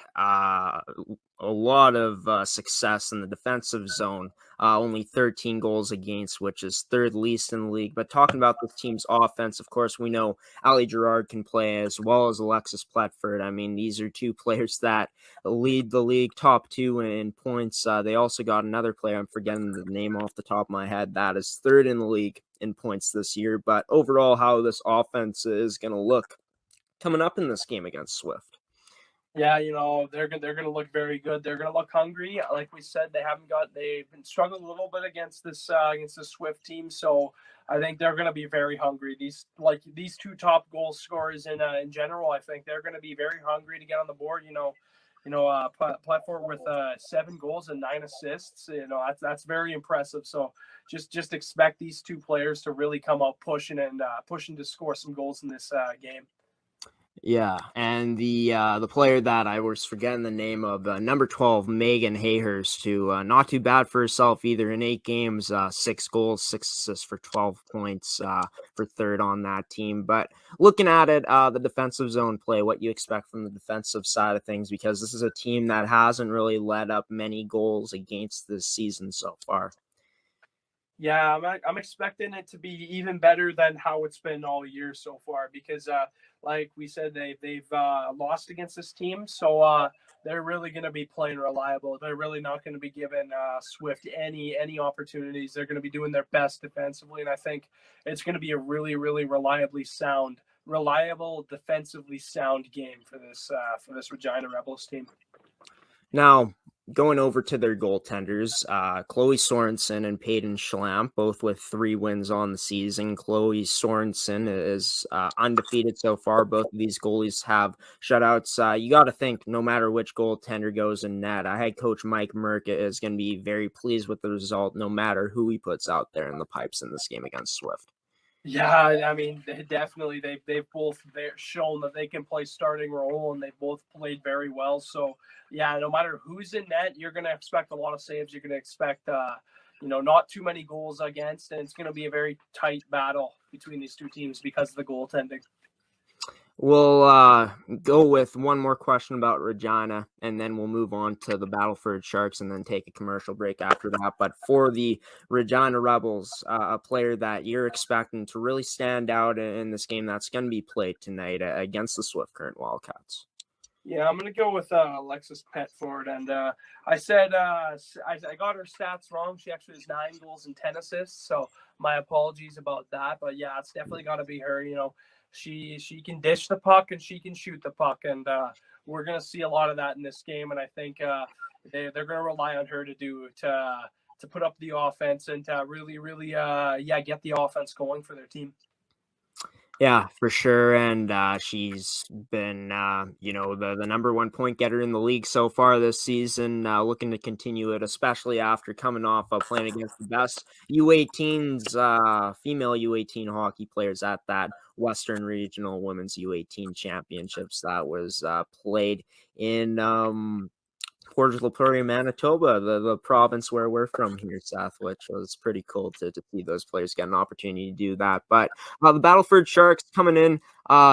A lot of success in the defensive zone. Only 13 goals against, which is third least in the league. But talking about this team's offense, of course, we know Ali Gerard can play as well as Alexis Pletford. I mean, these are two players that lead the league top 2 in points. They also got another player, I'm forgetting the name off the top of my head, that is third in the league in points this year. But overall, how this offense is going to look coming up in this game against Swift. Yeah, they're going to look very good. They're going to look hungry. Like we said, they've been struggling a little bit against this Swift team. So I think they're going to be very hungry. These two top goal scorers in general, I think they're going to be very hungry to get on the board. Pletford with 7 goals and 9 assists. That's very impressive. So just expect these two players to really come out pushing to score some goals in this game. Yeah, and the player that I was forgetting the name of, number 12, Megan Hayhurst, who not too bad for herself either. In 8 games, 6 goals, 6 assists for 12 points for third on that team. But looking at it, the defensive zone play, what you expect from the defensive side of things, because this is a team that hasn't really let up many goals against this season so far. Yeah, I'm expecting it to be even better than how it's been all year so far, because like we said, they've lost against this team, so they're really going to be playing reliable. They're really not going to be giving Swift any opportunities. They're going to be doing their best defensively, and I think it's going to be a really, really reliable, defensively sound game for this Regina Rebels team. Now, going over to their goaltenders, Chloe Sorensen and Peyton Schlamp, both with 3 wins on the season. Chloe Sorensen is undefeated so far. Both of these goalies have shutouts. You got to think, no matter which goaltender goes in net, head coach Mike Merck is going to be very pleased with the result, no matter who he puts out there in the pipes in this game against Swift. Yeah, I mean, definitely they've both shown that they can play starting role, and they've both played very well. So yeah, no matter who's in net, you're going to expect a lot of saves. You're going to expect not too many goals against, and it's going to be a very tight battle between these two teams because of the goaltending. We'll go with one more question about Regina, and then we'll move on to the Battlefords Sharks and then take a commercial break after that. But for the Regina Rebels, a player that you're expecting to really stand out in this game that's going to be played tonight against the Swift Current Wildcats. Yeah, I'm going to go with Alexis Pletford. And I said I got her stats wrong. She actually has 9 goals and 10 assists. So my apologies about that. But yeah, it's definitely got to be her. She can dish the puck and she can shoot the puck. And we're going to see a lot of that in this game. And I think they're going to rely on her to put up the offense and to really, really, get the offense going for their team. Yeah, for sure. And she's been, the number 1 point getter in the league so far this season, looking to continue it, especially after coming off of playing against the best U18s, female U18 hockey players at that Western Regional Women's U18 Championships that was played in Portage La Prairie, Manitoba, the province where we're from here, Seth, which was pretty cool to see those players get an opportunity to do that. But the Battlefords Sharks coming in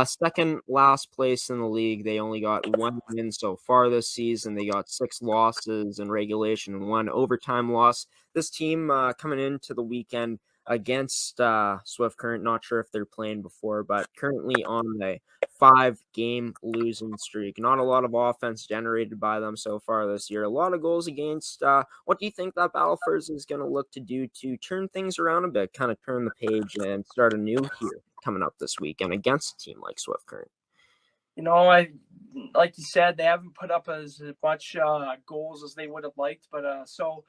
second last place in the league. They only got 1 win so far this season. They got 6 losses in regulation and 1 overtime loss. This team coming into the weekend against Swift Current, not sure if they're playing before, but currently on a 5-game losing streak. Not a lot of offense generated by them so far this year. A lot of goals against. What do you think that Battlefords is going to look to do to turn things around a bit, kind of turn the page and start anew here? coming up this weekend against a team like Swift Current? Like you said, they haven't put up as much goals as they would have liked, but so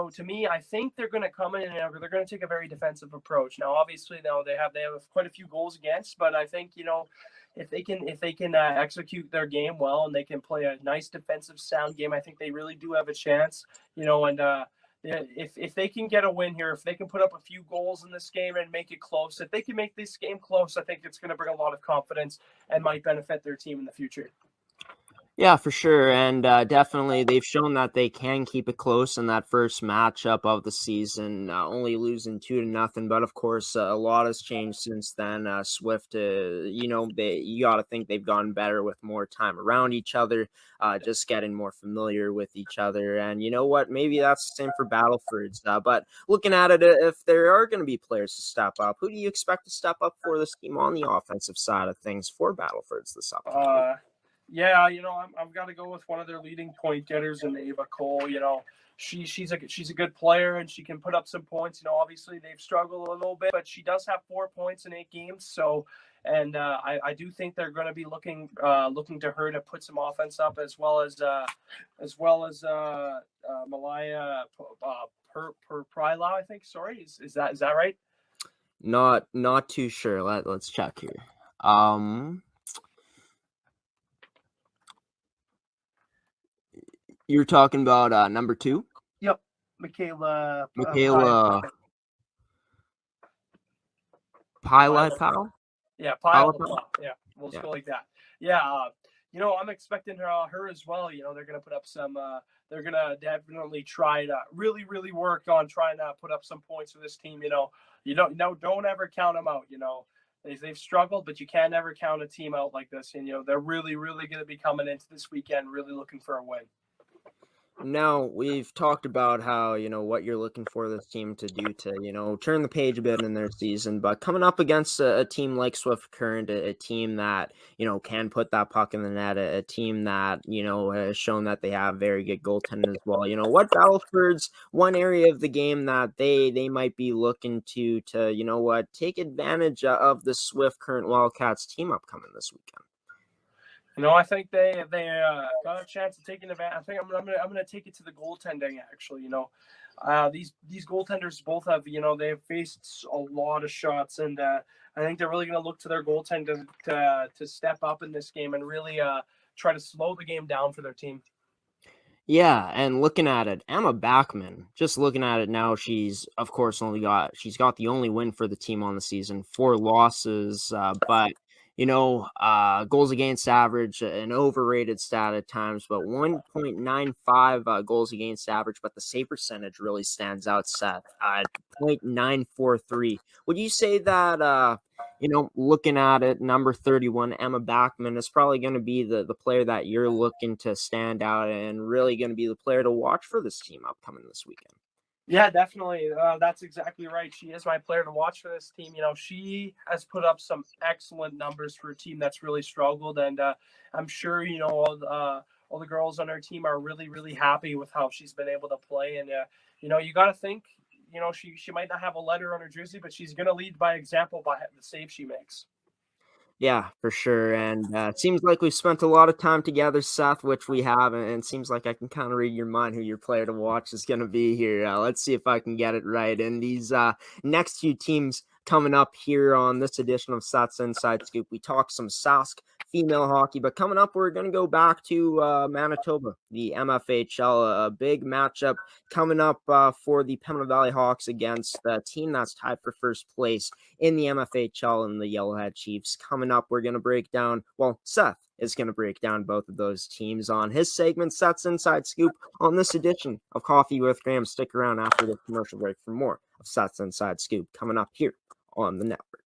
to me, I think they're going to come in and they're going to take a very defensive approach. Now, obviously, they have quite a few goals against, but I think if they can execute their game well and they can play a nice defensive sound game, I think they really do have a chance. If they can get a win here, if they can put up a few goals in this game and make it close, if they can make this game close, I think it's going to bring a lot of confidence and might benefit their team in the future. Yeah, for sure. And definitely they've shown that they can keep it close in that first matchup of the season, only losing 2-0. But of course, a lot has changed since then. Swift, you got to think they've gotten better with more time around each other, just getting more familiar with each other. And you know what? Maybe that's the same for Battlefords. But looking at it, if there are going to be players to step up, who do you expect to step up for this team on the offensive side of things for Battlefords this upcoming? Yeah, I've got to go with one of their leading point getters in Ava Cole. She's a good player and she can put up some points. Obviously they've struggled a little bit, but she does have 4 points in 8 games. So, and I do think they're going to be looking to her to put some offense up as well as Malaya Prila, I think. Sorry, is that right? Not too sure. Let's check here. You're talking about number 2? Yep, Michaela Pilot-Mound? Yeah, Pilot-Mound. Yeah, we'll just go like that. Yeah, I'm expecting her as well. They're going to put up some. They're going to definitely try to really, really work on trying to put up some points for this team. You don't ever count them out. They've struggled, but you can't ever count a team out like this. And they're really, really going to be coming into this weekend really looking for a win. Now, we've talked about how, what you're looking for this team to do to, turn the page a bit in their season, but coming up against a team like Swift Current, a team that, can put that puck in the net, a team that, has shown that they have very good goaltending as well. What Battlefords, one area of the game that they might be looking to, take advantage of the Swift Current Wildcats team upcoming this weekend? I think they got a chance of taking advantage. I think I'm gonna take it to the goaltending. Actually, these goaltenders both have they've faced a lot of shots, and I think they're really gonna look to their goaltender to step up in this game and really try to slow the game down for their team. Yeah, and looking at it, Emma Bachmann, just looking at it now, she's of course got the only win for the team on the season, 4 losses, but goals against average, an overrated stat at times, but 1.95 goals against average, but the save percentage really stands out, Seth, 0.943. Would you say that, looking at it, number 31, Emma Bachmann, is probably going to be the player that you're looking to stand out and really going to be the player to watch for this team upcoming this weekend? Yeah, definitely. That's exactly right. She is my player to watch for this team. She has put up some excellent numbers for a team that's really struggled, and I'm sure all the girls on her team are really, really happy with how she's been able to play. And you got to think, she might not have a letter on her jersey, but she's going to lead by example by the save she makes. Yeah, for sure. And it seems like we've spent a lot of time together, Seth, which we have. And it seems like I can kind of read your mind who your player to watch is going to be here. Let's see if I can get it right. And these next few teams coming up here on this edition of Seth's Inside Scoop, we talked some Sask female hockey, but coming up, we're going to go back to Manitoba, the MFHL, a big matchup coming up for the Pembina Valley Hawks against the team that's tied for first place in the MFHL and the Yellowhead Chiefs. Coming up, we're going to break down, Seth is going to break down both of those teams on his segment, Seth's Inside Scoop, on this edition of Coffee with Graham. Stick around after the commercial break for more of Seth's Inside Scoop coming up here on the network.